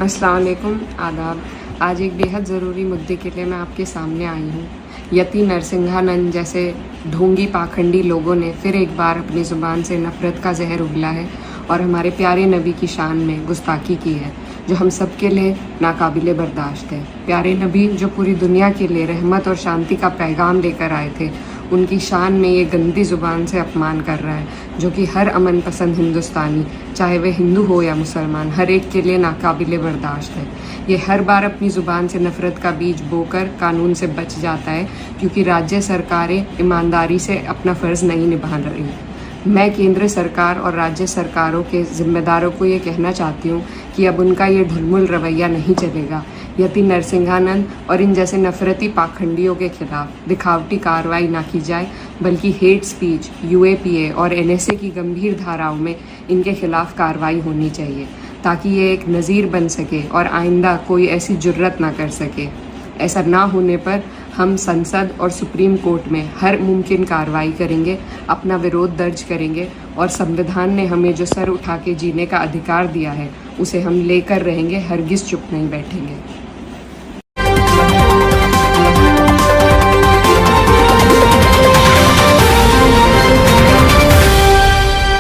अस्सलाम वालेकुम, आदाब। आज एक बेहद ज़रूरी मुद्दे के लिए मैं आपके सामने आई हूँ। यति नरसिंहानंद जैसे ढोंगी पाखंडी लोगों ने फिर एक बार अपनी ज़ुबान से नफ़रत का जहर उगला है और हमारे प्यारे नबी की शान में गुस्ताखी की है, जो हम सब के लिए नाकाबिले बर्दाश्त है। प्यारे नबी जो पूरी दुनिया के लिए रहमत और शांति का पैगाम लेकर आए थे, उनकी शान में ये गंदी ज़ुबान से अपमान कर रहा है, जो कि हर अमन पसंद हिंदुस्तानी, चाहे वह हिंदू हो या मुसलमान, हर एक के लिए नाकाबिले बर्दाश्त है। ये हर बार अपनी ज़ुबान से नफ़रत का बीज बोकर कानून से बच जाता है, क्योंकि राज्य सरकारें ईमानदारी से अपना फ़र्ज़ नहीं निभा रही। मैं केंद्र सरकार और राज्य सरकारों के ज़िम्मेदारों को ये कहना चाहती हूँ कि अब उनका ये ढुलमुल रवैया नहीं चलेगा। यति नरसिंहानंद और इन जैसे नफरती पाखंडियों के खिलाफ दिखावटी कार्रवाई ना की जाए, बल्कि हेट स्पीच, यूएपीए और एनएसए की गंभीर धाराओं में इनके खिलाफ कार्रवाई होनी चाहिए, ताकि ये एक नज़ीर बन सके और आइंदा कोई ऐसी जुर्रत ना कर सके। ऐसा ना होने पर हम संसद और सुप्रीम कोर्ट में हर मुमकिन कार्रवाई करेंगे, अपना विरोध दर्ज करेंगे और संविधान ने हमें जो सर उठा के जीने का अधिकार दिया है, उसे हम लेकर रहेंगे, हरगिज़ चुप नहीं बैठेंगे।